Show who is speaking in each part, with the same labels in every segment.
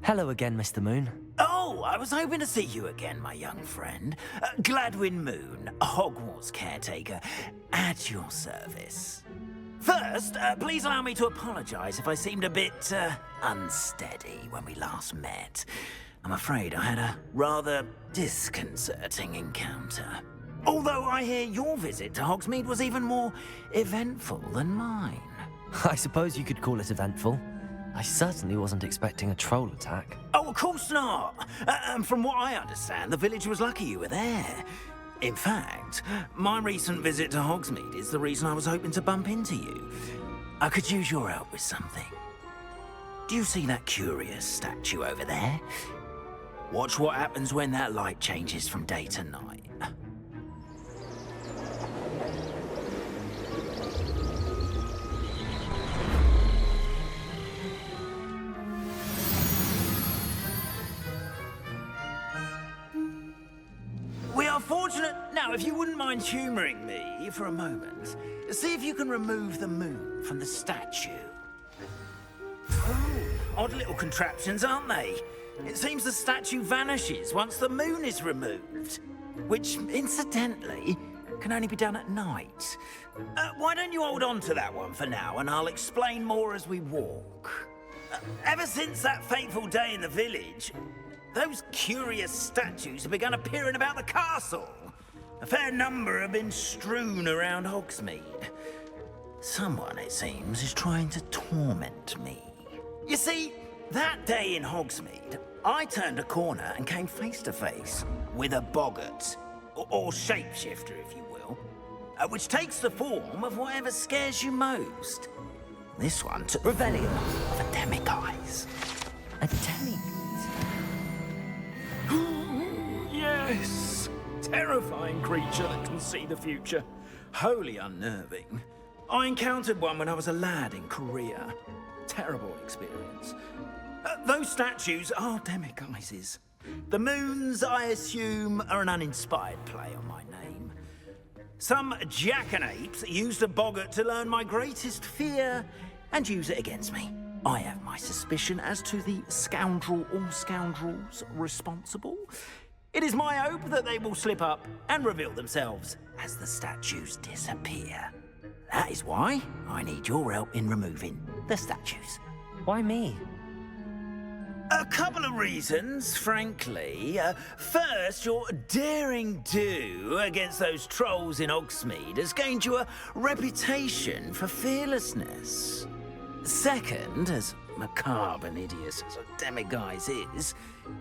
Speaker 1: Hello again, Mr. Moon.
Speaker 2: Oh, I was hoping to see you again, my young friend. Gladwin Moon, Hogwarts caretaker, at your service. First, please allow me to apologize if I seemed a bit unsteady when we last met. I'm afraid I had a rather disconcerting encounter. Although I hear your visit to Hogsmeade was even more eventful than mine.
Speaker 1: I suppose you could call it eventful. I certainly wasn't expecting a troll attack.
Speaker 2: Oh, of course not. From what I understand, the village was lucky you were there. In fact, my recent visit to Hogsmeade is the reason I was hoping to bump into you. I could use your help with something. Do you see that curious statue over there? Watch what happens when that light changes from day to night. We are fortunate. Now, if you wouldn't mind humouring me for a moment, see if you can remove the moon from the statue. Oh, odd little contraptions, aren't they? It seems the statue vanishes once the moon is removed, which, incidentally, can only be done at night. Why don't you hold on to that one for now, and I'll explain more as we walk. Ever since that fateful day in the village, those curious statues have begun appearing about the castle. A fair number have been strewn around Hogsmeade. Someone, it seems, is trying to torment me. You see, that day in Hogsmeade, I turned a corner and came face to face with a boggart, or shapeshifter, if you will, which takes the form of whatever scares you most. This one took the form of a demiguise.
Speaker 1: A demiguise?
Speaker 2: Yes! Terrifying creature that can see the future. Wholly unnerving. I encountered one when I was a lad in Korea. Terrible experience. Those statues are demiguises. The moons, I assume, are an uninspired play on my name. Some jackanapes used a boggart to learn my greatest fear and use it against me. I have my suspicion as to the scoundrel or scoundrels responsible. It is my hope that they will slip up and reveal themselves as the statues disappear. That is why I need your help in removing the statues.
Speaker 1: Why me?
Speaker 2: A couple of reasons, frankly. First, your daring do against those trolls in Hogsmeade has gained you a reputation for fearlessness. Second, as macabre and hideous as a demiguise is,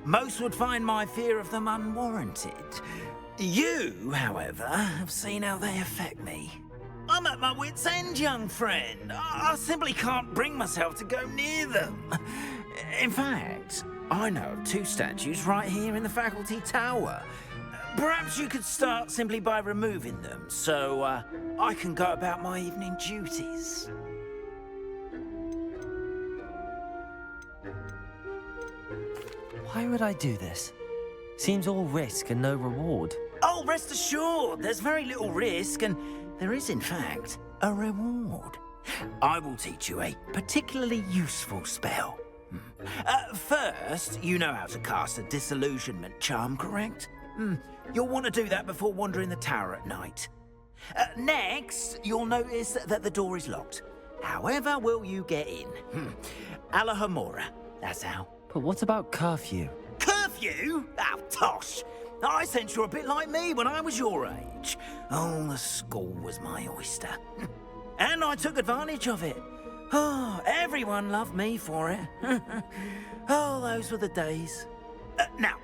Speaker 2: most would find my fear of them unwarranted. You, however, have seen how they affect me. I'm at my wit's end, young friend. I simply can't bring myself to go near them. In fact, I know of two statues right here in the faculty tower. Perhaps you could start simply by removing them, so I can go about my evening duties.
Speaker 1: Why would I do this? Seems all risk and no reward.
Speaker 2: Oh, rest assured, there's very little risk, and there is, in fact, a reward. I will teach you a particularly useful spell. First, you know how to cast a disillusionment charm, correct? You'll want to do that before wandering the tower at night. Next, you'll notice that the door is locked. However will you get in? Alahomora, that's how.
Speaker 1: But what about curfew?
Speaker 2: Curfew? Oh, tosh. I sense you're a bit like me when I was your age. Oh, the school was my oyster. And I took advantage of it. Oh, everyone loved me for it. Oh, those were the days. Now,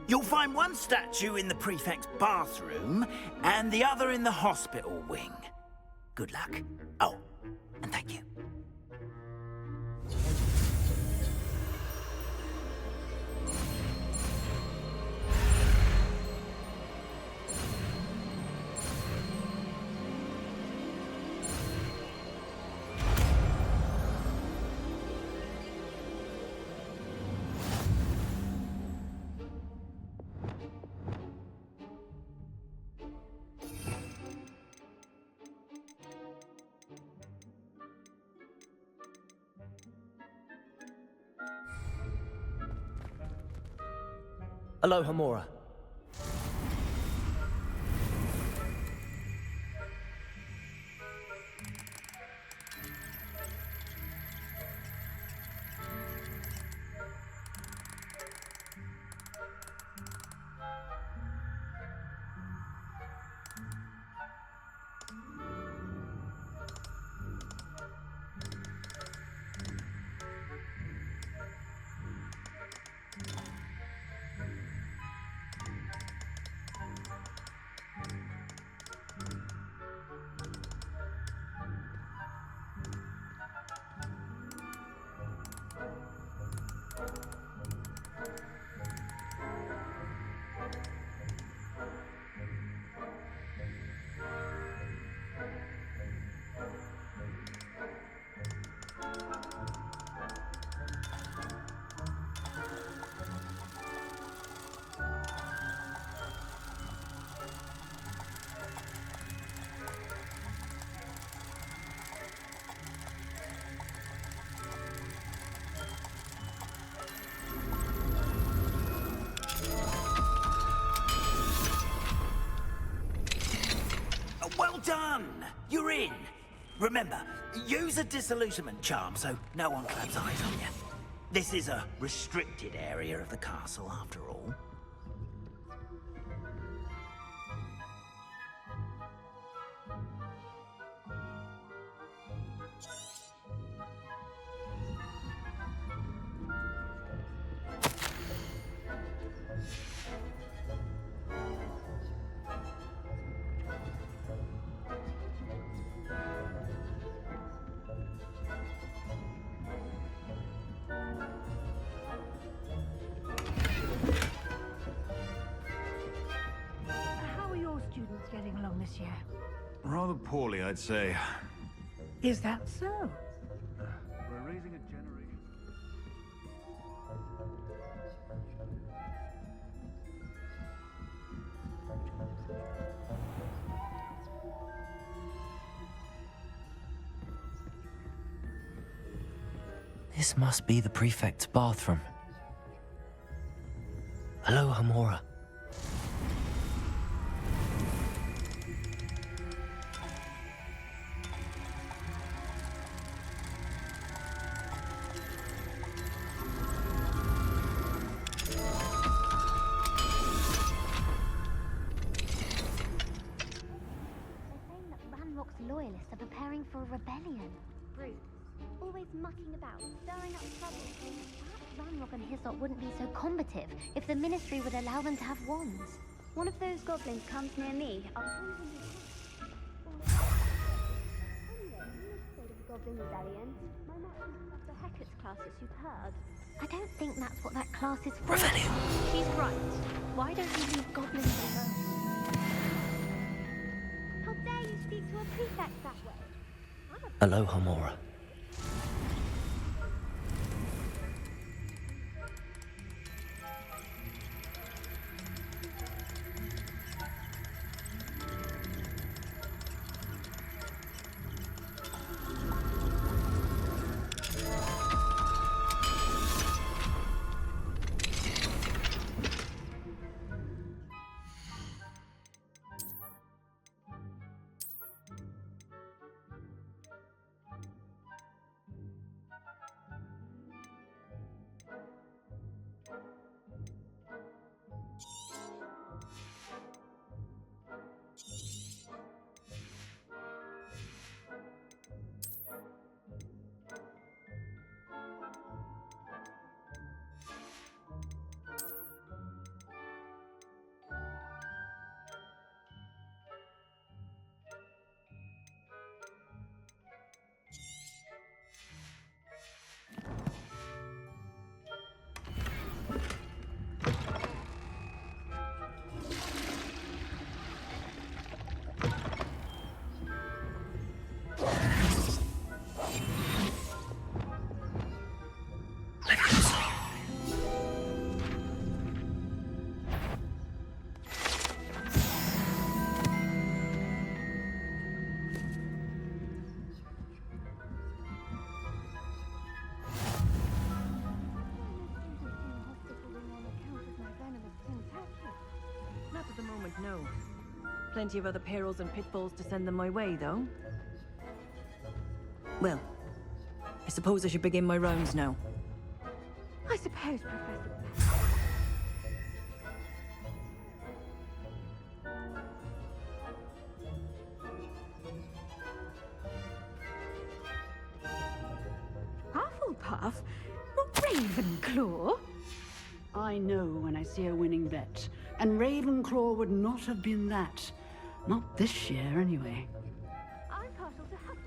Speaker 2: you'll find one statue in the prefect's bathroom and the other in the hospital wing. Good luck. Oh, and thank you.
Speaker 1: Aloha Mora.
Speaker 2: Well done! You're in. Remember, use a disillusionment charm so no one claps eyes on you. This is a restricted area of the castle, after all.
Speaker 3: How are your students getting along this year?
Speaker 4: Rather poorly, I'd say.
Speaker 3: Is that so?
Speaker 4: We're raising a generation.
Speaker 1: This must be the prefect's bathroom. Aloha Mora.
Speaker 5: They're saying that Ranrok's loyalists are preparing for a rebellion. Brutes. Always mucking about, stirring up trouble. Perhaps Ranrok and his lot wouldn't be so combative if the Ministry would allow them to have wands. One of those goblins comes near me, I'll point him his Anyway, in this state of the Goblin Rebellion, my match is the Hecat's class as you've heard. I don't think that's what that class is for.
Speaker 1: Revenue.
Speaker 5: She's right. Why don't you leave goblins alone? How dare you speak to a prefect that way?
Speaker 1: Aloha Mora.
Speaker 6: can't know. Plenty of other perils and pitfalls to send them my way, though. Well, I suppose I should begin my rounds now.
Speaker 3: I suppose, Professor. Hufflepuff? Not Ravenclaw?
Speaker 7: I know when I see a winning bet, and Ravenclaw would not have been that. Not this year, anyway.
Speaker 3: I'm partial to Hufflepuff.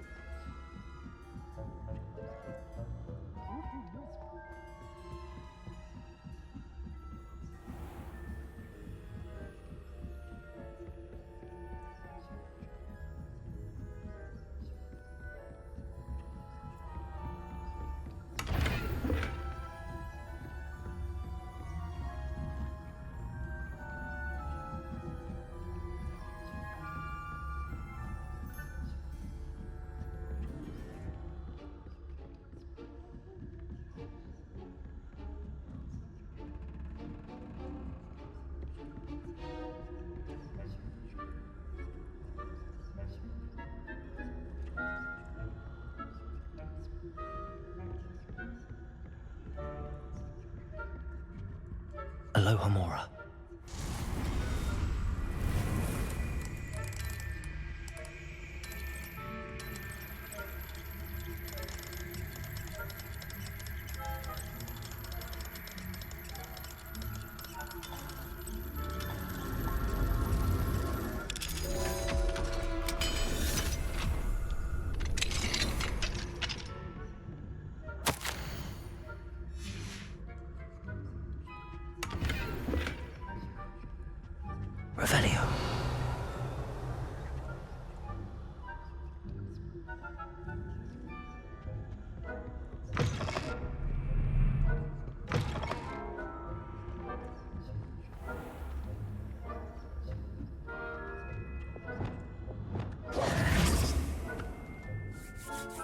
Speaker 1: Aloha Mora. Revelio.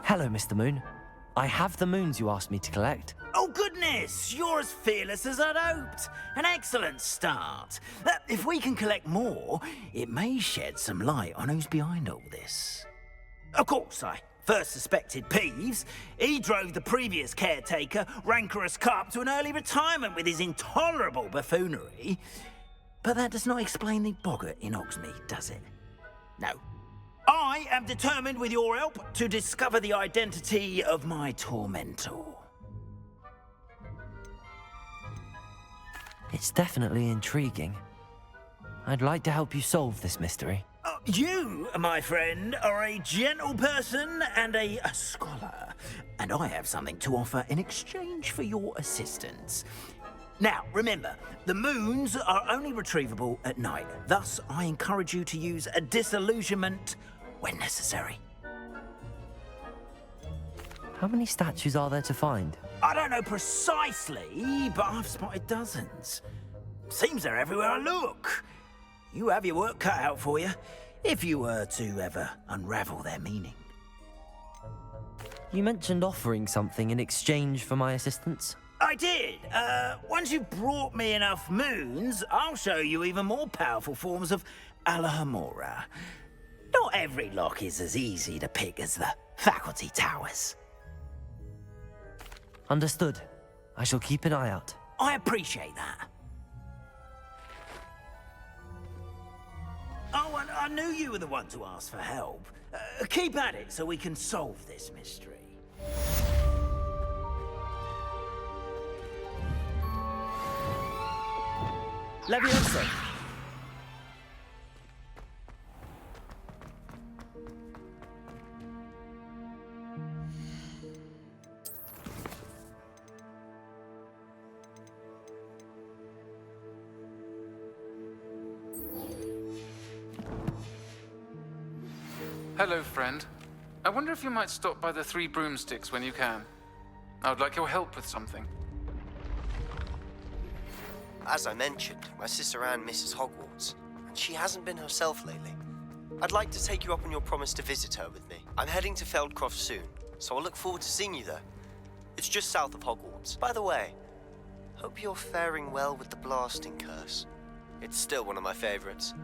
Speaker 1: Hello, Mr. Moon. I have the moons you asked me to collect.
Speaker 2: Oh, goodness! You're as fearless as I'd hoped. An excellent start. If we can collect more, it may shed some light on who's behind all this. Of course, I first suspected Peeves. He drove the previous caretaker, Rancorous Carp, to an early retirement with his intolerable buffoonery. But that does not explain the boggart in Hogsmeade, does it? No. I am determined, with your help, to discover the identity of my tormentor.
Speaker 1: It's definitely intriguing. I'd like to help you solve this mystery.
Speaker 2: You, my friend, are a gentle person and a scholar, and I have something to offer in exchange for your assistance. Now, remember, the moons are only retrievable at night. Thus, I encourage you to use a disillusionment when necessary.
Speaker 1: How many statues are there to find?
Speaker 2: I don't know precisely, but I've spotted dozens. Seems they're everywhere I look. You have your work cut out for you, if you were to ever unravel their meaning.
Speaker 1: You mentioned offering something in exchange for my assistance?
Speaker 2: I did. Once you've brought me enough moons, I'll show you even more powerful forms of Alohomora. Not every lock is as easy to pick as the faculty towers.
Speaker 1: Understood. I shall keep an eye out.
Speaker 2: I appreciate that. Oh, and I knew you were the one to ask for help. Keep at it so we can solve this mystery.
Speaker 1: Leviosa!
Speaker 8: Hello, friend. I wonder if you might stop by the Three Broomsticks when you can. I would like your help with something.
Speaker 9: As I mentioned, my sister Anne misses Hogwarts, and she hasn't been herself lately. I'd like to take you up on your promise to visit her with me. I'm heading to Feldcroft soon, so I'll look forward to seeing you there. It's just south of Hogwarts. By the way, hope you're faring well with the blasting curse. It's still one of my favorites.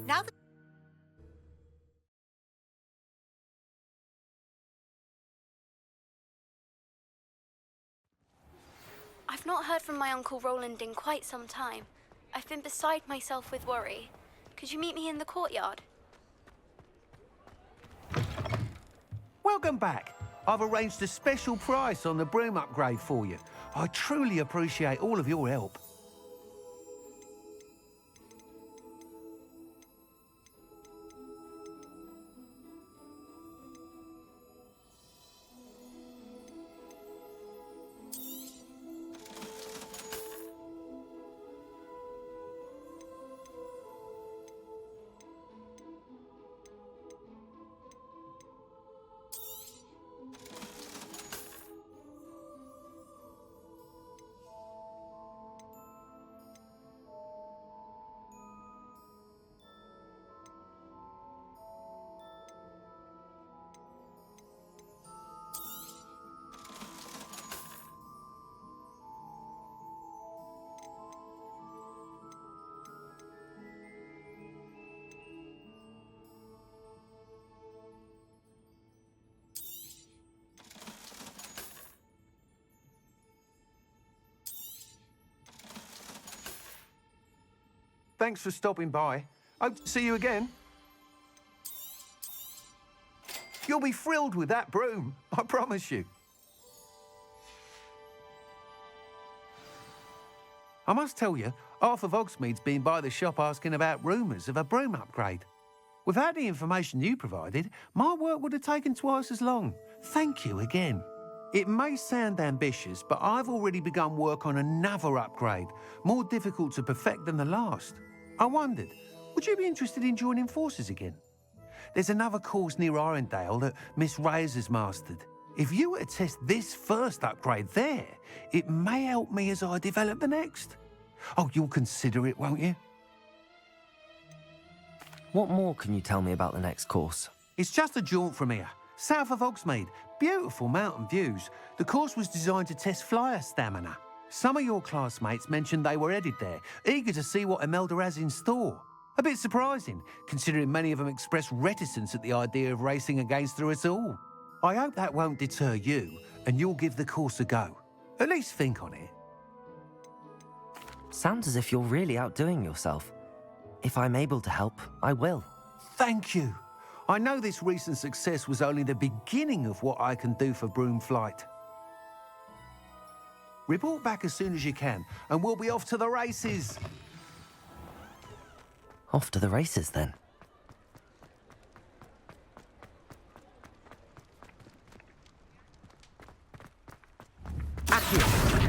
Speaker 10: Now that
Speaker 11: I've not heard from my Uncle Roland in quite some time. I've been beside myself with worry. Could you meet me in the courtyard?
Speaker 12: Welcome back. I've arranged a special price on the broom upgrade for you. I truly appreciate all of your help. Thanks for stopping by. Hope to see you again. You'll be thrilled with that broom, I promise you. I must tell you, half of Hogsmeade's been by the shop asking about rumours of a broom upgrade. Without the information you provided, my work would have taken twice as long. Thank you again. It may sound ambitious, but I've already begun work on another upgrade, more difficult to perfect than the last. I wondered, would you be interested in joining forces again? There's another course near Arendale that Miss Reyes has mastered. If you were to test this first upgrade there, it may help me as I develop the next. Oh, you'll consider it, won't you?
Speaker 1: What more can you tell me about the next course?
Speaker 12: It's just a jaunt from here, south of Hogsmeade. Beautiful mountain views. The course was designed to test flyer stamina. Some of your classmates mentioned they were headed there, eager to see what Imelda has in store. A bit surprising, considering many of them expressed reticence at the idea of racing against her at all. I hope that won't deter you, and you'll give the course a go. At least think on it.
Speaker 1: Sounds as if you're really outdoing yourself. If I'm able to help, I will.
Speaker 12: Thank you. I know this recent success was only the beginning of what I can do for broom flight. Report back as soon as you can, and we'll be off to the races.
Speaker 1: Off to the races, then.
Speaker 12: Accio.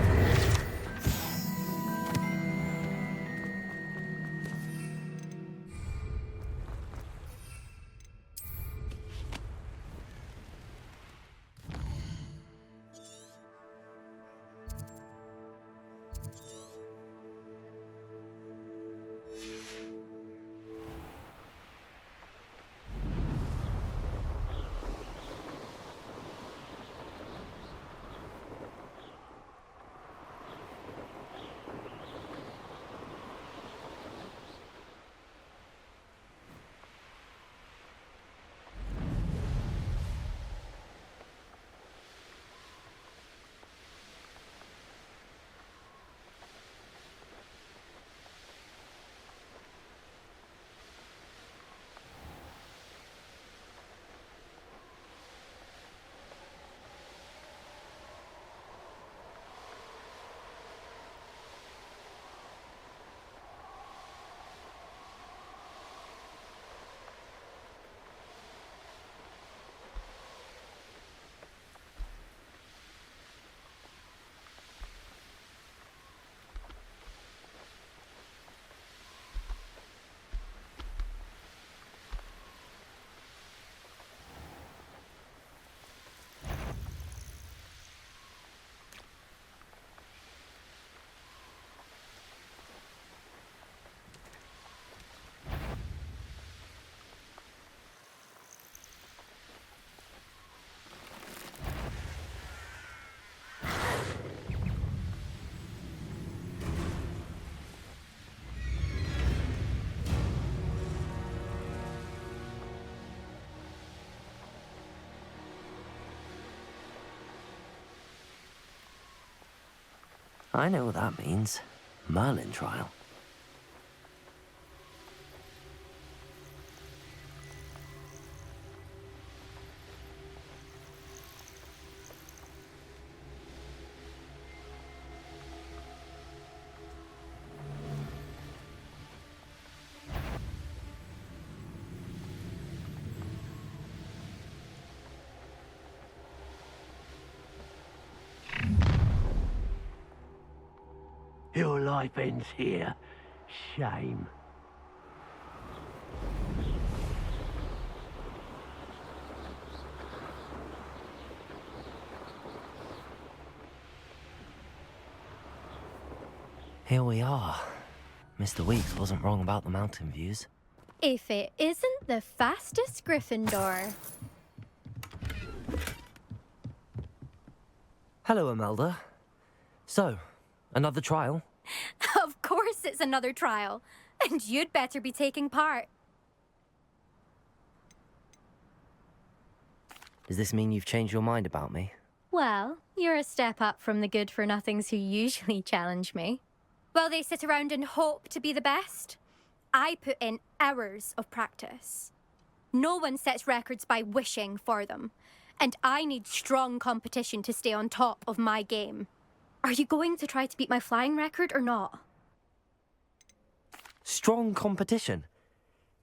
Speaker 1: I know what that means. Merlin trial.
Speaker 12: Your life ends here. Shame.
Speaker 1: Here we are. Mr. Weeks wasn't wrong about the mountain views.
Speaker 10: If it isn't the fastest Gryffindor.
Speaker 1: Hello, Imelda. So, another trial?
Speaker 10: Of course it's another trial. And you'd better be taking part.
Speaker 1: Does this mean you've changed your mind about me?
Speaker 10: Well, you're a step up from the good-for-nothings who usually challenge me. While they sit around and hope to be the best, I put in hours of practice. No one sets records by wishing for them. And I need strong competition to stay on top of my game. Are you going to try to beat my flying record or not?
Speaker 1: Strong competition?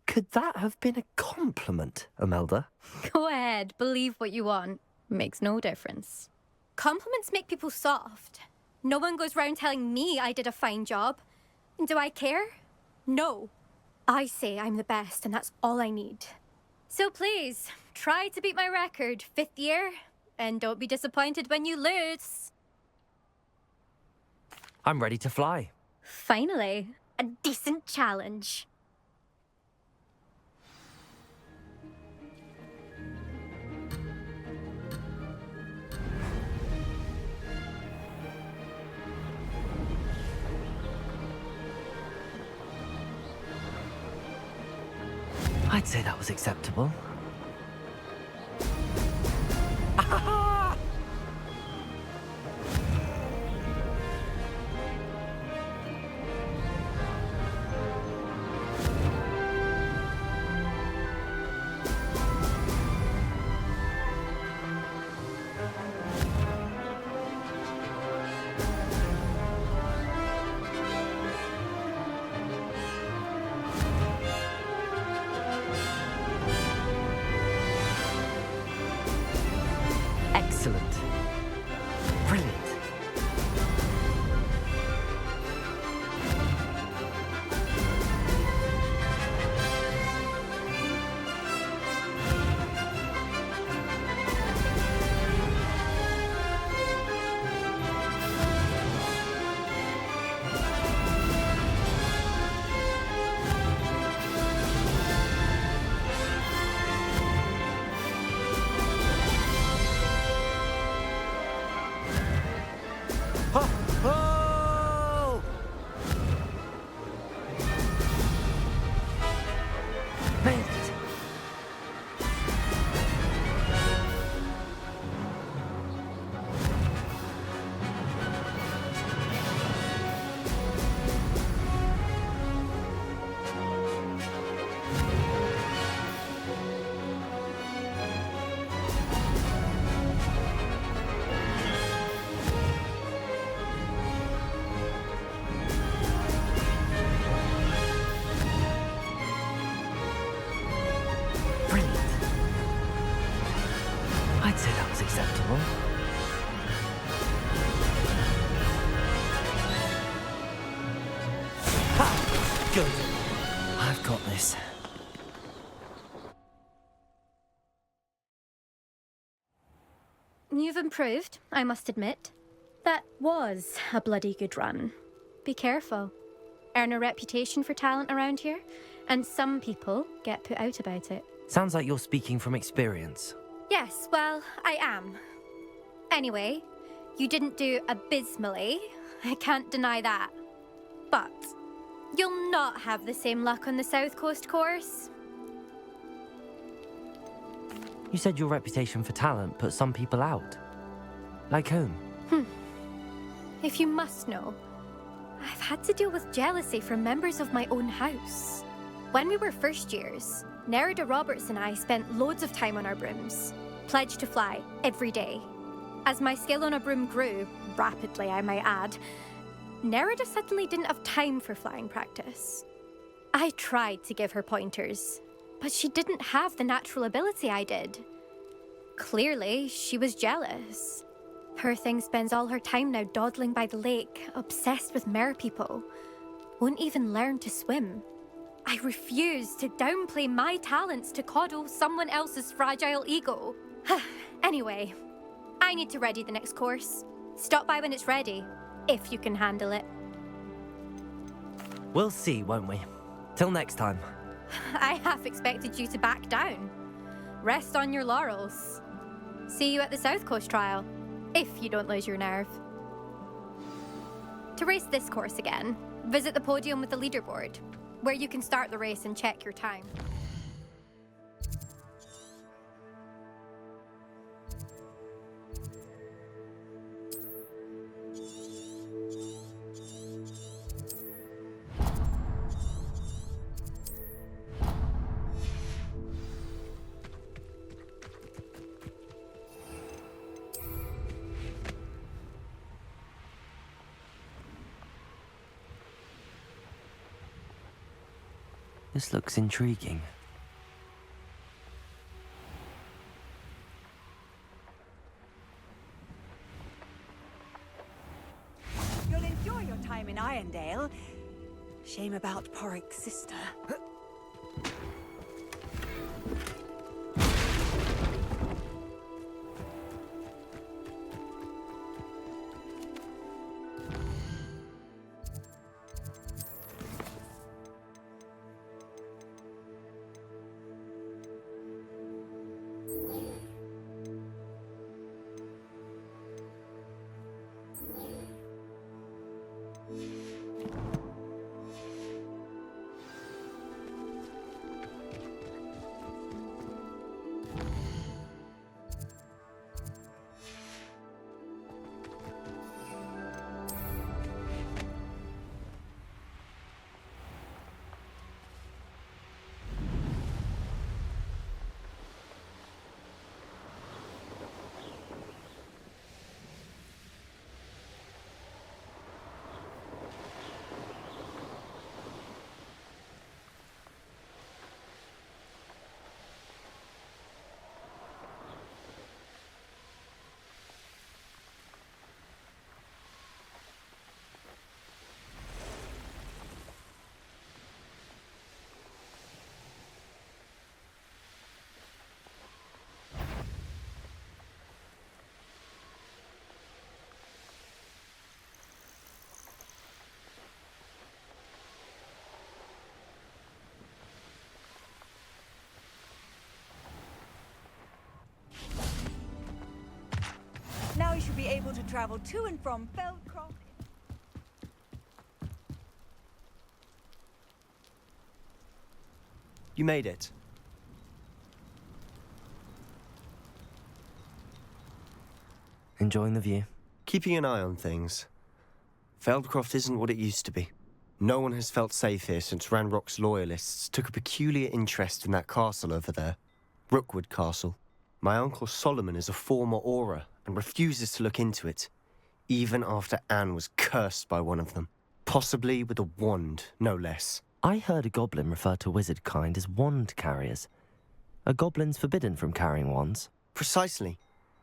Speaker 1: Could that have been a compliment, Imelda?
Speaker 10: Go ahead, believe what you want. Makes no difference. Compliments make people soft. No one goes round telling me I did a fine job. And do I care? No. I say I'm the best and that's all I need. So please, try to beat my record, 5th year, and don't be disappointed when you lose.
Speaker 1: I'm ready to fly.
Speaker 10: Finally, a decent challenge.
Speaker 1: I'd say that was acceptable. Excellent. Brilliant. Oh! Made it. Brilliant. I'd say that was acceptable. Ha! Good. I've got this.
Speaker 10: You've improved, I must admit. That was a bloody good run. Be careful. Earn a reputation for talent around here, and some people get put out about it.
Speaker 1: Sounds like you're speaking from experience.
Speaker 10: Yes, well, I am. Anyway, you didn't do abysmally. I can't deny that. But you'll not have the same luck on the South Coast course.
Speaker 1: You said your reputation for talent put some people out. Like whom?
Speaker 10: if you must know, I've had to deal with jealousy from members of my own house. When we were first years, Nerida Roberts and I spent loads of time on our brooms, pledged to fly every day. As my skill on a broom grew, rapidly I might add, Nerida suddenly didn't have time for flying practice. I tried to give her pointers, but she didn't have the natural ability I did. Clearly, she was jealous. Poor thing spends all her time now dawdling by the lake, obsessed with merpeople. Won't even learn to swim. I refuse to downplay my talents to coddle someone else's fragile ego. Anyway, I need to ready the next course. Stop by when it's ready, if you can handle it.
Speaker 1: We'll see, won't we? Till next time.
Speaker 10: I half expected you to back down. Rest on your laurels. See you at the South Coast trial, if you don't lose your nerve. To race this course again, visit the podium with the leaderboard, where you can start the race and check your time.
Speaker 1: This looks intriguing.
Speaker 13: You'll enjoy your time in Irondale. Shame about Porrick's sister. Now you should be able to travel to and from Feldcroft.
Speaker 9: You made it.
Speaker 1: Enjoying the view?
Speaker 9: Keeping an eye on things. Feldcroft isn't what it used to be. No one has felt safe here since Ranrok's Loyalists took a peculiar interest in that castle over there. Rookwood Castle. My uncle Solomon is a former Auror and refuses to look into it, even after Anne was cursed by one of them. Possibly with a wand, no less.
Speaker 1: I heard a goblin refer to wizard kind as wand carriers. Are goblins forbidden from carrying wands?
Speaker 9: Precisely.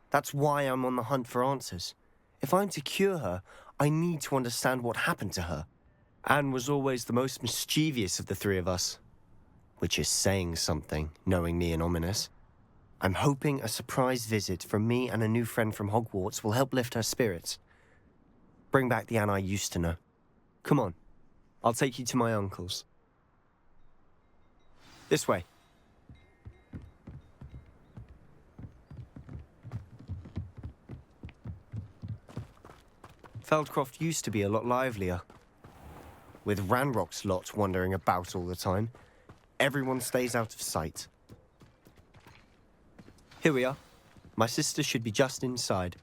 Speaker 9: That's why I'm on the hunt for answers. If I'm to cure her, I need to understand what happened to her. Anne was always the most mischievous of the three of us. Which is saying something, knowing me and Ominous. I'm hoping a surprise visit from me and a new friend from Hogwarts will help lift her spirits. Bring back the Anne I used to know. Come on, I'll take you to my uncle's. This way. Feldcroft used to be a lot livelier. With Ranrok's lot wandering about all the time, everyone stays out of sight. Here we are. My sister should be just inside.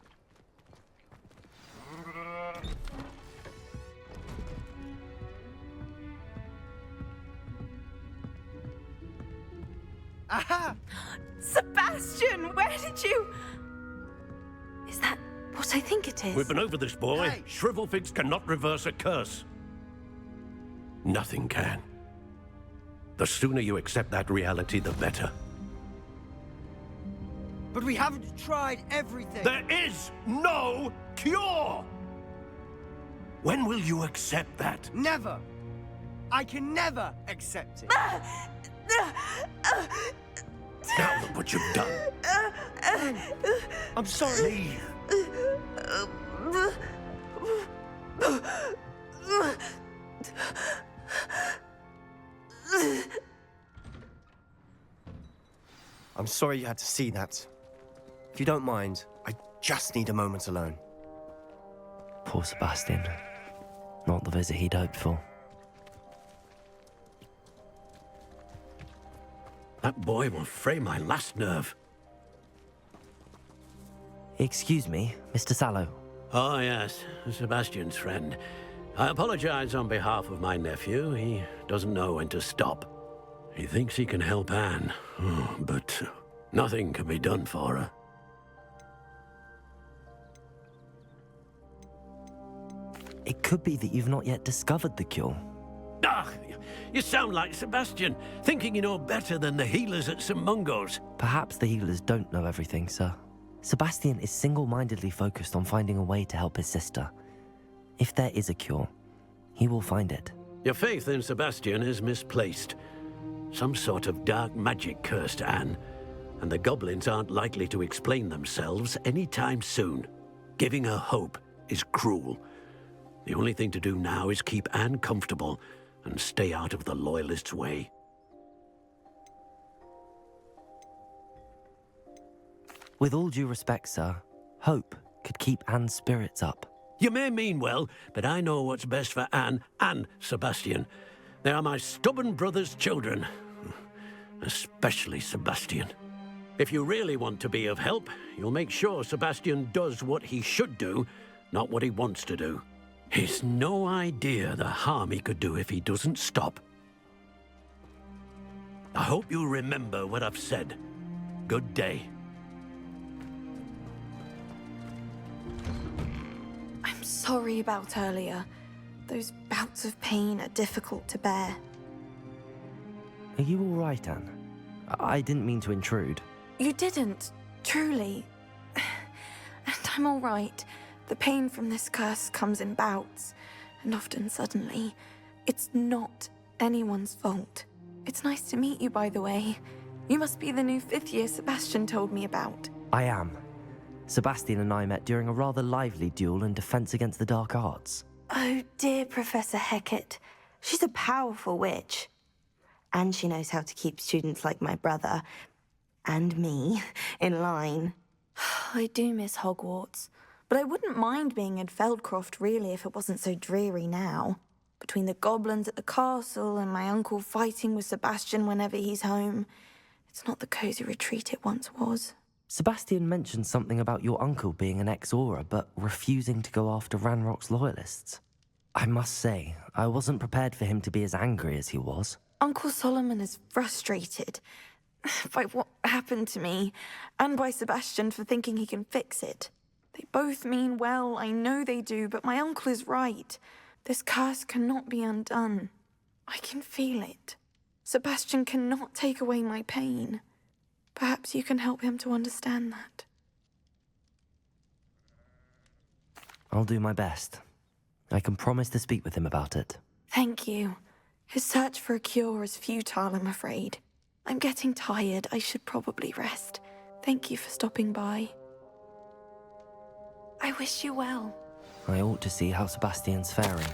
Speaker 14: Aha!
Speaker 6: Sebastian, where did you... Is that what I think it is?
Speaker 15: We've been over this, boy.
Speaker 14: Hey.
Speaker 15: Shrivelfigs cannot reverse a curse. Nothing can. The sooner you accept that reality, the better.
Speaker 14: But we haven't tried everything.
Speaker 15: There is no cure! When will you accept that?
Speaker 14: Never. I can never accept it.
Speaker 15: Now look what you've done.
Speaker 14: I'm sorry.
Speaker 9: I'm sorry you had to see that. If you don't mind, I just need a moment alone.
Speaker 1: Poor Sebastian. Not the visit he'd hoped for.
Speaker 15: That boy will fray my last nerve.
Speaker 1: Excuse me, Mr. Sallow.
Speaker 15: Oh, yes, Sebastian's friend. I apologize on behalf of my nephew. He doesn't know when to stop. He thinks he can help Anne, but nothing can be done for her.
Speaker 1: It could be that you've not yet discovered the cure.
Speaker 15: Ah, you sound like Sebastian, thinking you know better than the healers at St. Mungo's.
Speaker 1: Perhaps the healers don't know everything, sir. Sebastian is single-mindedly focused on finding a way to help his sister. If there is a cure, he will find it.
Speaker 15: Your faith in Sebastian is misplaced. Some sort of dark magic cursed Anne, and the goblins aren't likely to explain themselves anytime soon. Giving her hope is cruel. The only thing to do now is keep Anne comfortable and stay out of the Loyalists' way.
Speaker 1: With all due respect, sir, hope could keep Anne's spirits up.
Speaker 15: You may mean well, but I know what's best for Anne and Sebastian. They are my stubborn brother's children. Especially Sebastian. If you really want to be of help, you'll make sure Sebastian does what he should do, not what he wants to do. He's no idea the harm he could do if he doesn't stop. I hope you remember what I've said. Good day.
Speaker 11: I'm sorry about earlier. Those bouts of pain are difficult to bear.
Speaker 1: Are you all right, Anne? I didn't mean to intrude.
Speaker 11: You didn't, truly. And I'm all right. The pain from this curse comes in bouts, and often suddenly. It's not anyone's fault. It's nice to meet you, by the way. You must be the new 5th year Sebastian told me about.
Speaker 1: I am. Sebastian and I met during a rather lively duel in defense against the dark arts.
Speaker 16: Oh, dear Professor Hecat. She's a powerful witch. And she knows how to keep students like my brother, and me, in line.
Speaker 11: I do miss Hogwarts. But I wouldn't mind being in Feldcroft, really, if it wasn't so dreary now. Between the goblins at the castle and my uncle fighting with Sebastian whenever he's home, it's not the cozy retreat it once was.
Speaker 1: Sebastian mentioned something about your uncle being an ex-Aura, but refusing to go after Ranrok's Loyalists. I must say, I wasn't prepared for him to be as angry as he was.
Speaker 11: Uncle Solomon is frustrated by what happened to me, and by Sebastian for thinking he can fix it. They both mean well, I know they do, but my uncle is right. This curse cannot be undone. I can feel it. Sebastian cannot take away my pain. Perhaps you can help him to understand that.
Speaker 1: I'll do my best. I can promise to speak with him about it.
Speaker 11: Thank you. His search for a cure is futile, I'm afraid. I'm getting tired. I should probably rest. Thank you for stopping by. I wish you well.
Speaker 1: I ought to see how Sebastian's faring.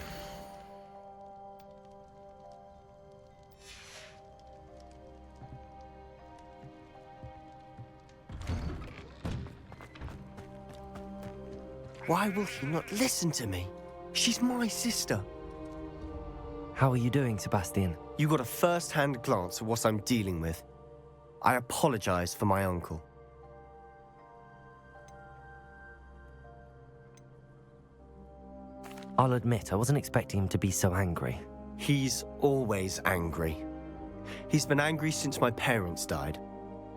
Speaker 9: Why will he not listen to me? She's my sister.
Speaker 1: How are you doing, Sebastian?
Speaker 9: You got a first-hand glance at what I'm dealing with. I apologize for my uncle.
Speaker 1: I'll admit, I wasn't expecting him to be so angry.
Speaker 9: He's always angry. He's been angry since my parents died.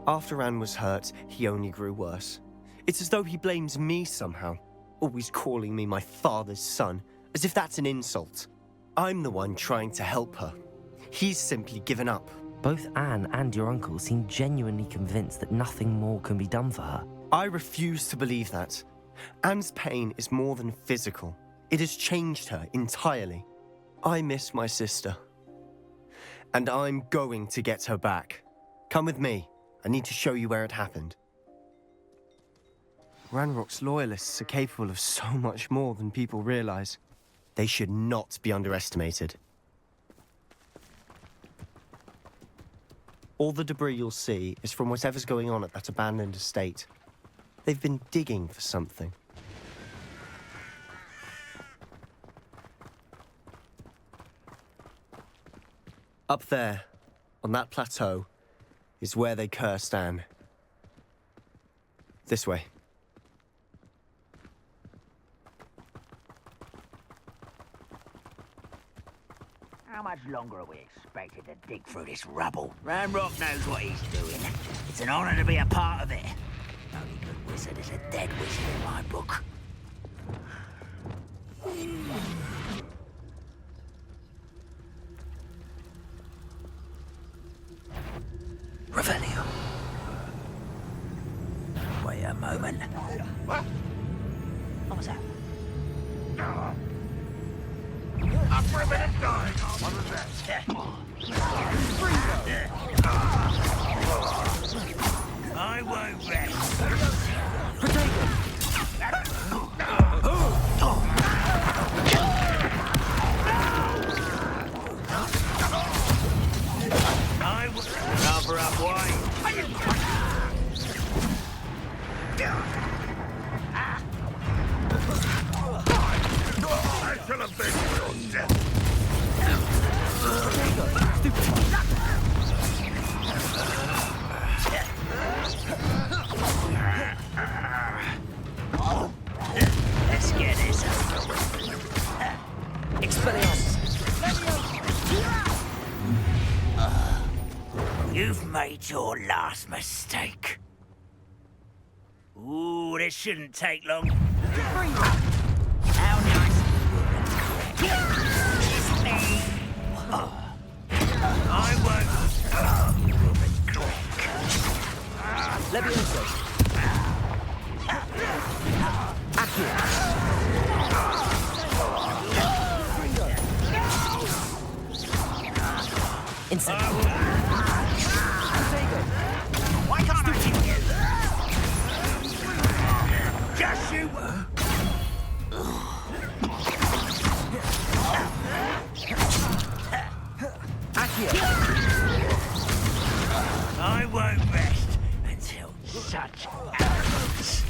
Speaker 9: After Anne was hurt, he only grew worse. It's as though he blames me somehow, always calling me my father's son, as if that's an insult. I'm the one trying to help her. He's simply given up.
Speaker 1: Both Anne and your uncle seem genuinely convinced that nothing more can be done for her.
Speaker 9: I refuse to believe that. Anne's pain is more than physical. It has changed her entirely. I miss my sister. And I'm going to get her back. Come with me. I need to show you where it happened. Ranrok's loyalists are capable of so much more than people realize. They should not be underestimated. All the debris you'll see is from whatever's going on at that abandoned estate. They've been digging for something. Up there, on that plateau, is where they cursed Anne. This way.
Speaker 2: How much longer are we expected to dig through this rubble? Ranrok knows what he's doing. It's an honor to be a part of it. Only good wizard is a dead wizard in my book. Revelio. Wait a moment. What was that? I'm for a minute dying. What was that? I won't rest. I will cover up wide. I shall avenge your death. Let's get this over with. Expelliarmus. You've made your last mistake. Ooh, this shouldn't take long. How nice. It's me. I won't. You will be quick. Levioso. Why can't I hit you? Just you. I won't rest until such arrogance.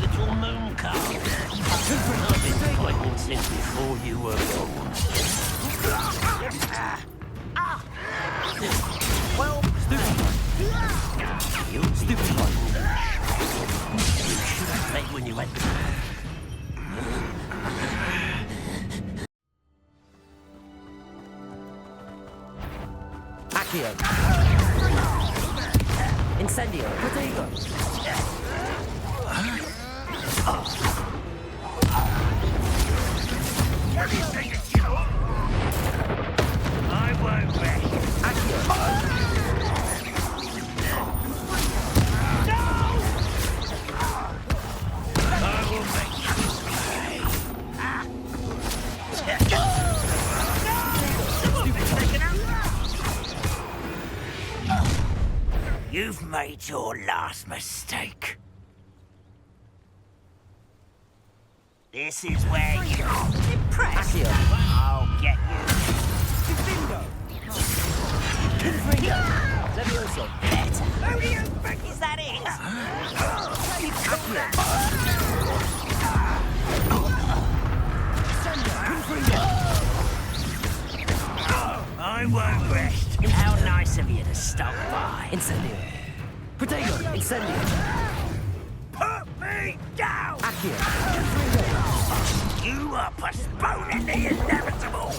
Speaker 2: Little moon cow. I've been fighting since before you were born. Well, stupid. You stupid one. You should have played when you went.
Speaker 1: Accio. Incendio. Protego.
Speaker 2: I won't rest. Accio. You've made your last mistake. This is where you impress. I'll get you. Defendo. Confringo. Levioso. Better. Who do you think is that is? You call that? I won't rest. How nice of you to stop by.
Speaker 1: Incendio. Protego. Incendio.
Speaker 2: Put me down!
Speaker 1: Accio.
Speaker 2: You are postponing the inevitable!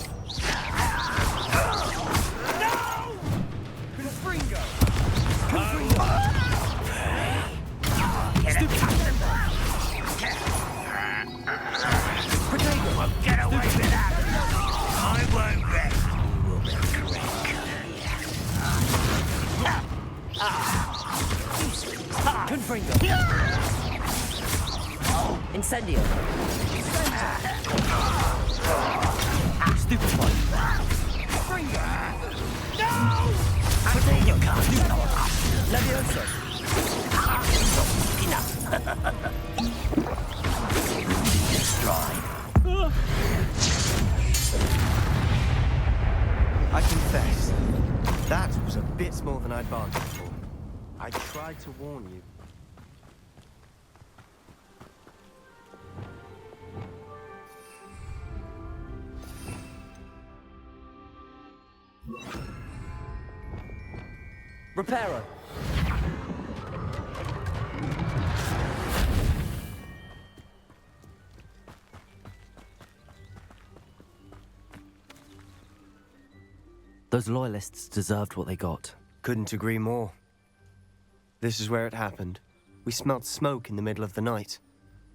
Speaker 17: Incendio. Stupefy. No! Potato card. Levioso.
Speaker 9: I confess, that was a bit more than I'd bargained for. I tried to warn you.
Speaker 17: Reparo.
Speaker 1: Those Loyalists deserved what they got.
Speaker 9: Couldn't agree more. This is where it happened. We smelled smoke in the middle of the night.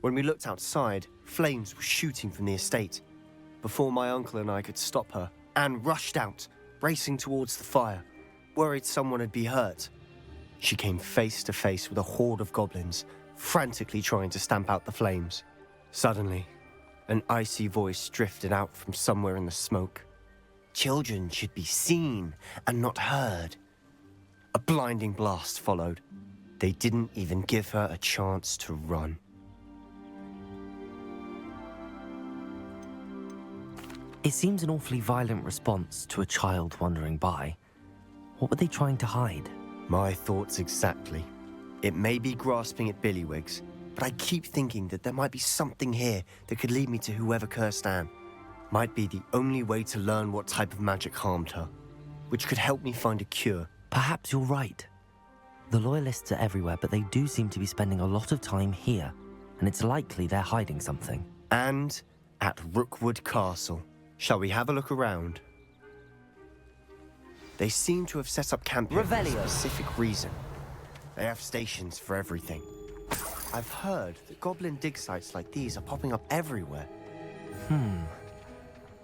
Speaker 9: When we looked outside, flames were shooting from the estate. Before my uncle and I could stop her, Anne rushed out, racing towards the fire, worried someone had been hurt. She came face to face with a horde of goblins, frantically trying to stamp out the flames. Suddenly, an icy voice drifted out from somewhere in the smoke. Children should be seen and not heard. A blinding blast followed. They didn't even give her a chance to run.
Speaker 1: It seems an awfully violent response to a child wandering by. What were they trying to hide?
Speaker 9: My thoughts exactly. It may be grasping at billywhigs, but I keep thinking that there might be something here that could lead me to whoever cursed Anne. Might be the only way to learn what type of magic harmed her, which could help me find a cure.
Speaker 1: Perhaps you're right. The Loyalists are everywhere, but they do seem to be spending a lot of time here, and it's likely they're hiding something.
Speaker 9: And at Rookwood Castle. Shall we have a look around? They seem to have set up camp here for a specific reason. They have stations for everything. I've heard that goblin dig sites like these are popping up everywhere.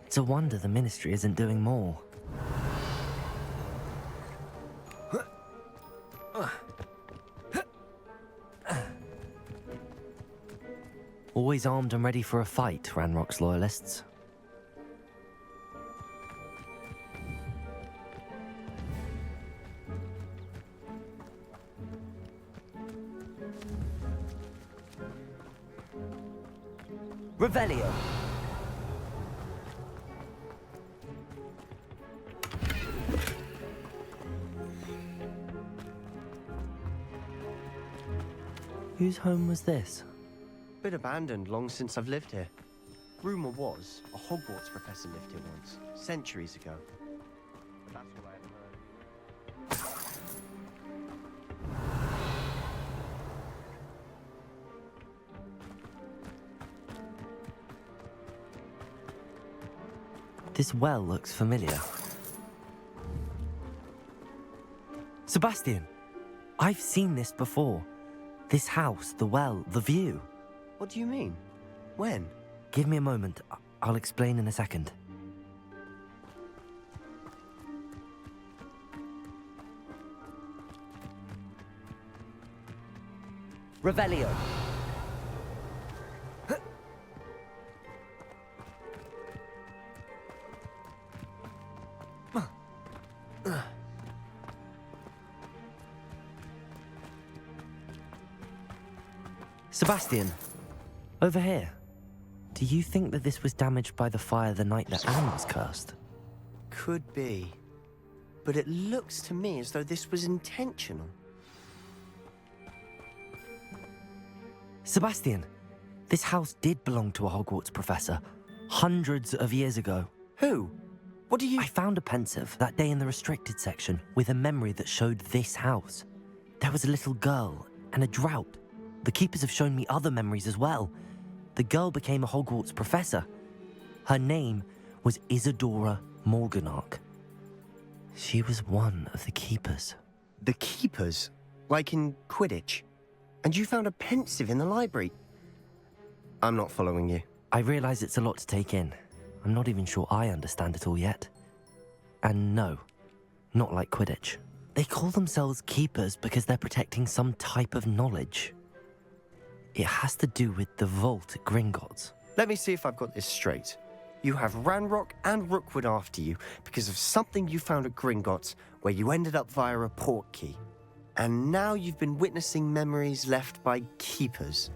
Speaker 1: It's a wonder the Ministry isn't doing more. Always armed and ready for a fight, Ranrok's Loyalists.
Speaker 17: Revelio.
Speaker 1: Whose home was this?
Speaker 9: Been abandoned long since I've lived here. Rumor was a Hogwarts professor lived here once, centuries ago. But that's all I ever heard.
Speaker 1: This well looks familiar. Sebastian! I've seen this before. This house, the well, the view.
Speaker 9: What do you mean? When?
Speaker 1: Give me a moment. I'll explain in a second.
Speaker 17: Revelio.
Speaker 1: Sebastian, over here. Do you think that this was damaged by the fire the night that Anne was cursed?
Speaker 9: Could be. But it looks to me as though this was intentional.
Speaker 1: Sebastian, this house did belong to a Hogwarts professor, hundreds of years ago.
Speaker 9: Who? What do you...
Speaker 1: I found a pensive that day in the restricted section with a memory that showed this house. There was a little girl and a drought. The keepers have shown me other memories as well. The girl became a Hogwarts professor. Her name was Isadora Morganark. She was one of the keepers.
Speaker 9: The keepers? Like in Quidditch? And you found a pensive in the library? I'm not following you.
Speaker 1: I realize it's a lot to take in. I'm not even sure I understand it all yet. And no, not like Quidditch. They call themselves keepers because they're protecting some type of knowledge. It has to do with the vault at Gringotts.
Speaker 9: Let me see if I've got this straight. You have Ranrok and Rookwood after you because of something you found at Gringotts where you ended up via a port key. And now you've been witnessing memories left by keepers.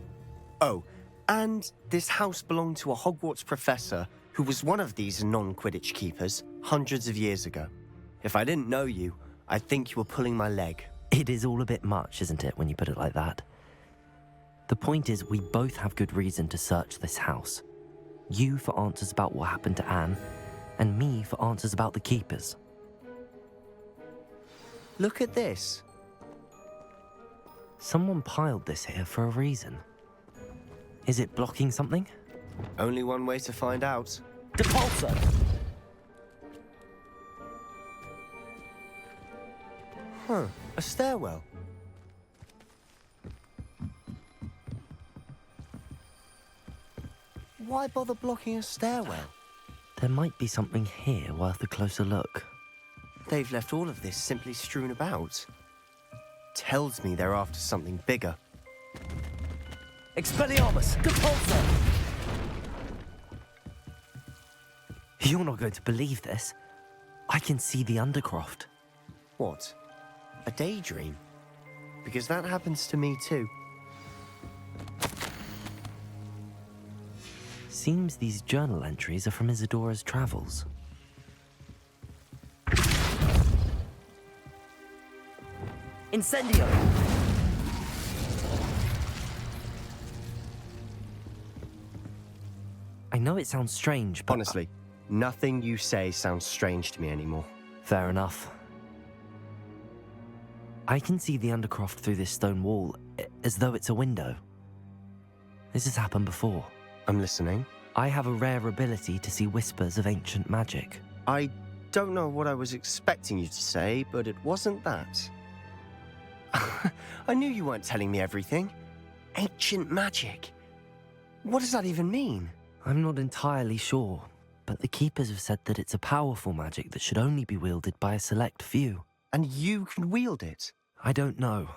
Speaker 9: Oh, and this house belonged to a Hogwarts professor who was one of these non-Quidditch keepers hundreds of years ago. If I didn't know you, I'd think you were pulling my leg.
Speaker 1: It is all a bit much, isn't it, when you put it like that? The point is, we both have good reason to search this house. You for answers about what happened to Anne, and me for answers about the keepers.
Speaker 9: Look at this.
Speaker 1: Someone piled this here for a reason. Is it blocking something?
Speaker 9: Only one way to find out.
Speaker 17: Depulsor!
Speaker 9: Huh, a stairwell. Why bother blocking a stairwell?
Speaker 1: There might be something here worth a closer look.
Speaker 9: They've left all of this simply strewn about. Tells me they're after something bigger.
Speaker 17: Expelliarmus! Depulsor!
Speaker 1: You're not going to believe this. I can see the Undercroft.
Speaker 9: What? A daydream? Because that happens to me too.
Speaker 1: Seems these journal entries are from Isadora's travels.
Speaker 17: Incendio!
Speaker 1: I know it sounds strange, but...
Speaker 9: Honestly, nothing you say sounds strange to me anymore.
Speaker 1: Fair enough. I can see the Undercroft through this stone wall, as though it's a window. This has happened before.
Speaker 9: I'm listening.
Speaker 1: I have a rare ability to see whispers of ancient magic.
Speaker 9: I don't know what I was expecting you to say, but it wasn't that. I knew you weren't telling me everything. Ancient magic. What does that even mean?
Speaker 1: I'm not entirely sure, but the Keepers have said that it's a powerful magic that should only be wielded by a select few.
Speaker 9: And you can wield it?
Speaker 1: I don't know,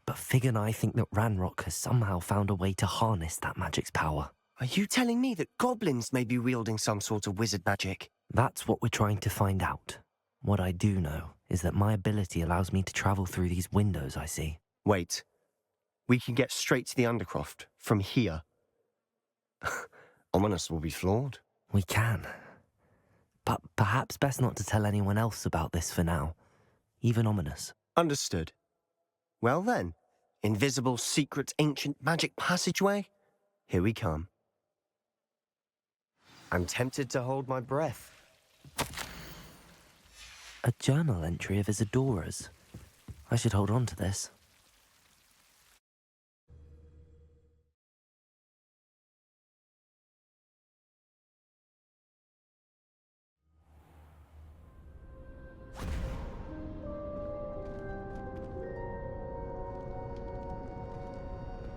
Speaker 1: but Fig and I think that Ranrok has somehow found a way to harness that magic's power.
Speaker 9: Are you telling me that goblins may be wielding some sort of wizard magic?
Speaker 1: That's what we're trying to find out. What I do know is that my ability allows me to travel through these windows I see.
Speaker 9: Wait. We can get straight to the Undercroft from here. Ominous will be flawed.
Speaker 1: We can. But perhaps best not to tell anyone else about this for now. Even Ominous.
Speaker 9: Understood. Well then, invisible, secret, ancient magic passageway? Here we come. I'm tempted to hold my breath.
Speaker 1: A journal entry of Isadora's. I should hold on to this.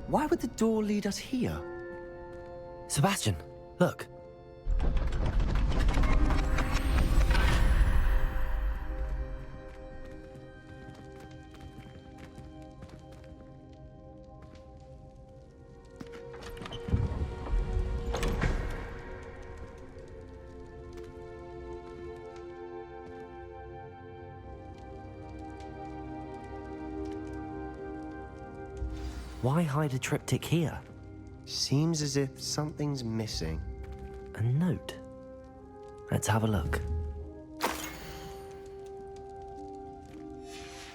Speaker 9: Why would the door lead us here?
Speaker 1: Sebastian, look. Why hide a triptych here?
Speaker 9: Seems as if something's missing.
Speaker 1: A note. Let's have a look.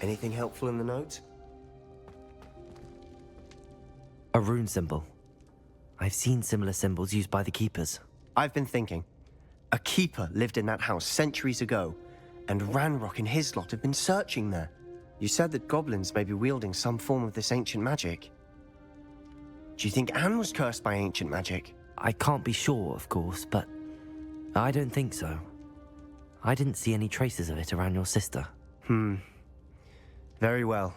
Speaker 9: Anything helpful in the note?
Speaker 1: A rune symbol. I've seen similar symbols used by the Keepers.
Speaker 9: I've been thinking. A keeper lived in that house centuries ago, and Ranrok and his lot have been searching there. You said that goblins may be wielding some form of this ancient magic. Do you think Anne was cursed by ancient magic?
Speaker 1: I can't be sure, of course, but I don't think so. I didn't see any traces of it around your sister.
Speaker 9: Very well.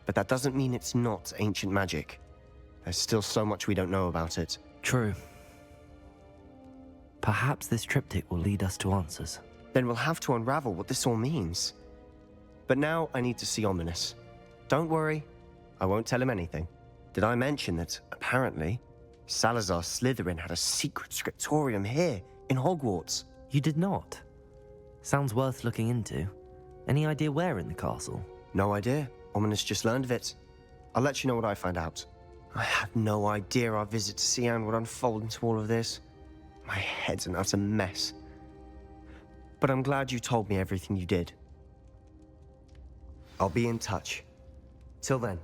Speaker 9: But that doesn't mean it's not ancient magic. There's still so much we don't know about it.
Speaker 1: True. Perhaps this triptych will lead us to answers.
Speaker 9: Then we'll have to unravel what this all means. But now I need to see Ominous. Don't worry, I won't tell him anything. Did I mention that, apparently, Salazar Slytherin had a secret scriptorium here, in Hogwarts?
Speaker 1: You did not? Sounds worth looking into. Any idea where in the castle?
Speaker 9: No idea. Ominous just learned of it. I'll let you know what I find out. I had no idea our visit to see Anne would unfold into all of this. My head's an utter mess. But I'm glad you told me everything you did. I'll be in touch. Till then.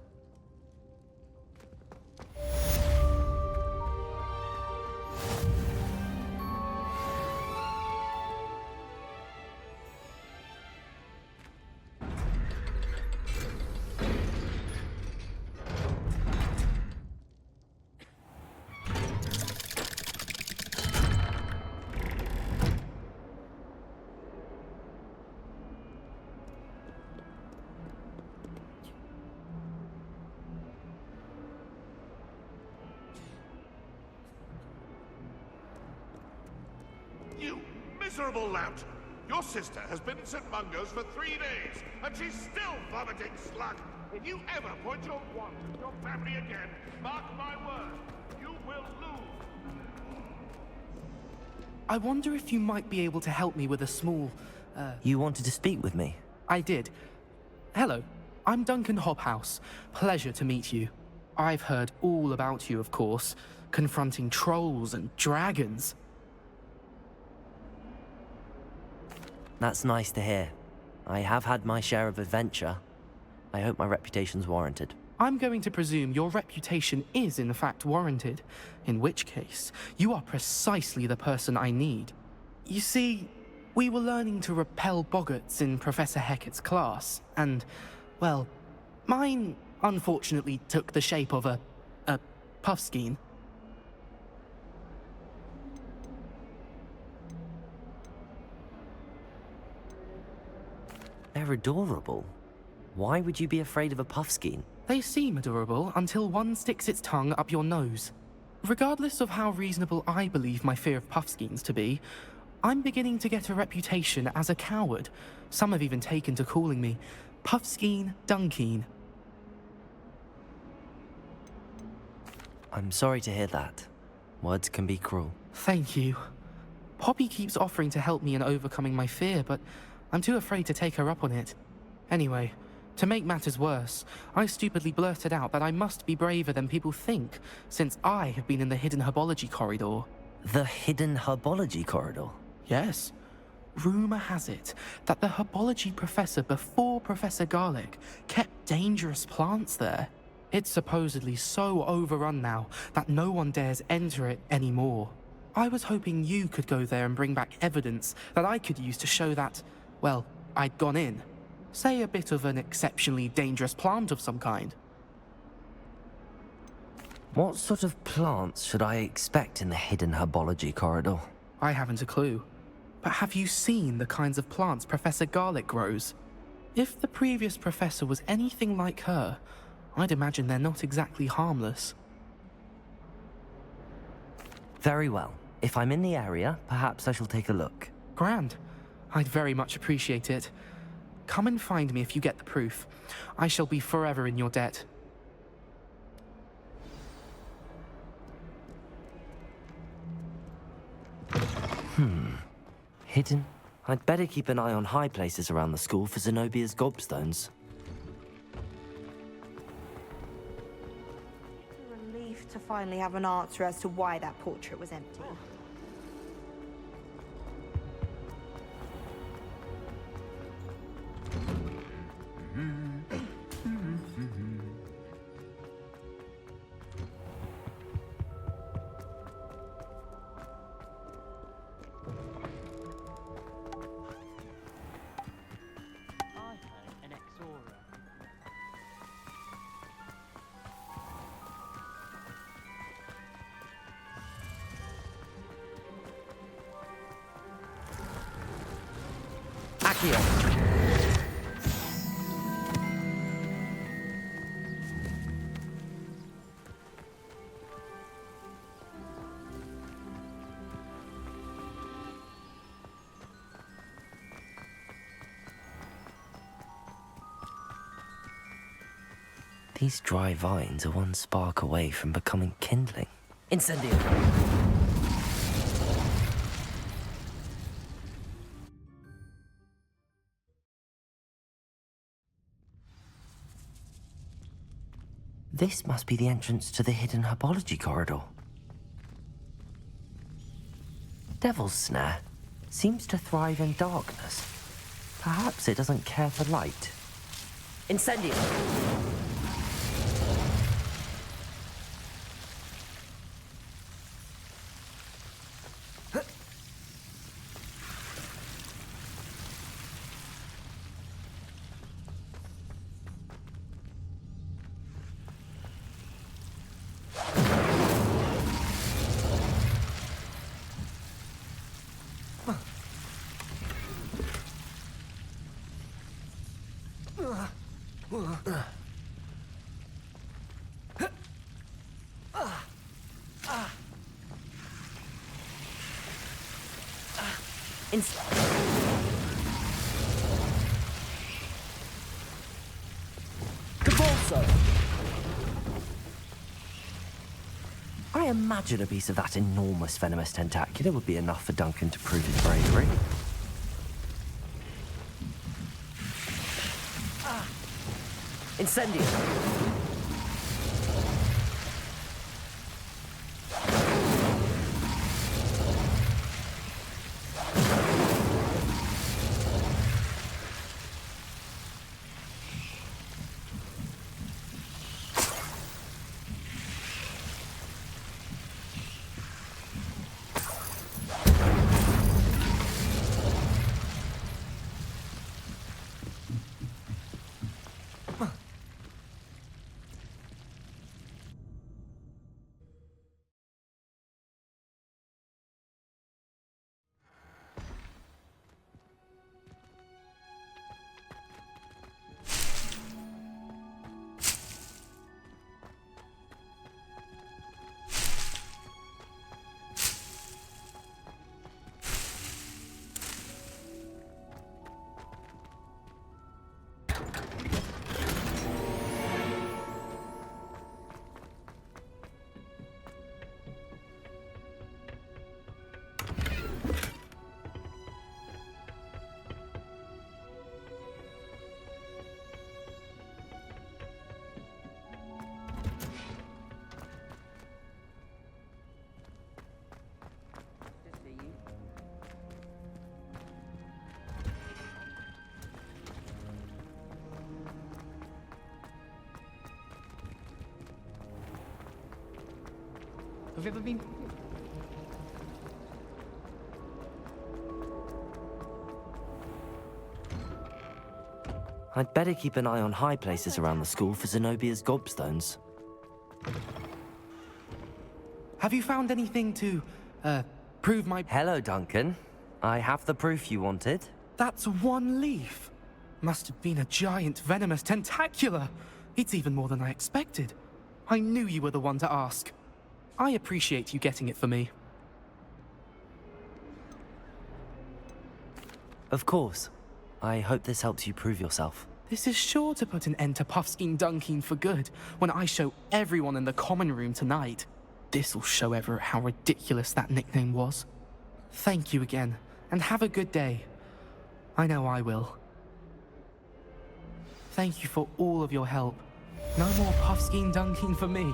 Speaker 18: You miserable lout! Your sister has been in St. Mungo's for 3 days, and she's still vomiting slug! If you ever point your wand at your family again, mark my word, you will lose!
Speaker 19: I wonder if you might be able to help me with a small,
Speaker 1: You wanted to speak with me?
Speaker 19: I did. Hello, I'm Duncan Hobhouse. Pleasure to meet you. I've heard all about you, of course, confronting trolls and dragons.
Speaker 1: That's nice to hear. I have had my share of adventure. I hope my reputation's warranted.
Speaker 19: I'm going to presume your reputation is in fact warranted, in which case, you are precisely the person I need. You see, we were learning to repel boggarts in Professor Hecat's class, and, well, mine unfortunately took the shape of a puffskein.
Speaker 1: They're adorable. Why would you be afraid of a puffskein?
Speaker 19: They seem adorable until one sticks its tongue up your nose. Regardless of how reasonable I believe my fear of puffskeins to be, I'm beginning to get a reputation as a coward. Some have even taken to calling me Puffskein Dunkeen.
Speaker 1: I'm sorry to hear that. Words can be cruel.
Speaker 19: Thank you. Poppy keeps offering to help me in overcoming my fear, but I'm too afraid to take her up on it. Anyway, to make matters worse, I stupidly blurted out that I must be braver than people think, since I have been in the hidden herbology corridor.
Speaker 1: The hidden herbology corridor?
Speaker 19: Yes. Rumour has it that the herbology professor before Professor Garlic kept dangerous plants there. It's supposedly so overrun now that no one dares enter it anymore. I was hoping you could go there and bring back evidence that I could use to show that, well, I'd gone in. Say a bit of an exceptionally dangerous plant of some kind.
Speaker 1: What sort of plants should I expect in the hidden herbology corridor?
Speaker 19: I haven't a clue. But have you seen the kinds of plants Professor Garlic grows? If the previous professor was anything like her, I'd imagine they're not exactly harmless.
Speaker 1: Very well. If I'm in the area, perhaps I shall take a look.
Speaker 19: Grand. I'd very much appreciate it. Come and find me if you get the proof. I shall be forever in your debt.
Speaker 1: Hidden? I'd better keep an eye on high places around the school for Zenobia's gobstones.
Speaker 11: It's a relief to finally have an answer as to why that portrait was empty.
Speaker 1: These dry vines are one spark away from becoming kindling. Incendio! This must be the entrance to the hidden herbology corridor. Devil's Snare seems to thrive in darkness. Perhaps it doesn't care for light. Incendio! I imagine a piece of that enormous venomous tentacular would be enough for Duncan to prove his bravery. Incendio!
Speaker 19: Have you ever been...
Speaker 1: I'd better keep an eye on high places around the school for Zenobia's gobstones.
Speaker 19: Have you found anything to, prove my...
Speaker 1: Hello, Duncan. I have the proof you wanted.
Speaker 19: That's one leaf. Must have been a giant venomous tentacular. It's even more than I expected. I knew you were the one to ask. I appreciate you getting it for me.
Speaker 1: Of course. I hope this helps you prove yourself.
Speaker 19: This is sure to put an end to Puffskein Dunkeen for good when I show everyone in the common room tonight. This'll show Everett how ridiculous that nickname was. Thank you again, and have a good day. I know I will. Thank you for all of your help. No more Puffskein Dunkeen for me.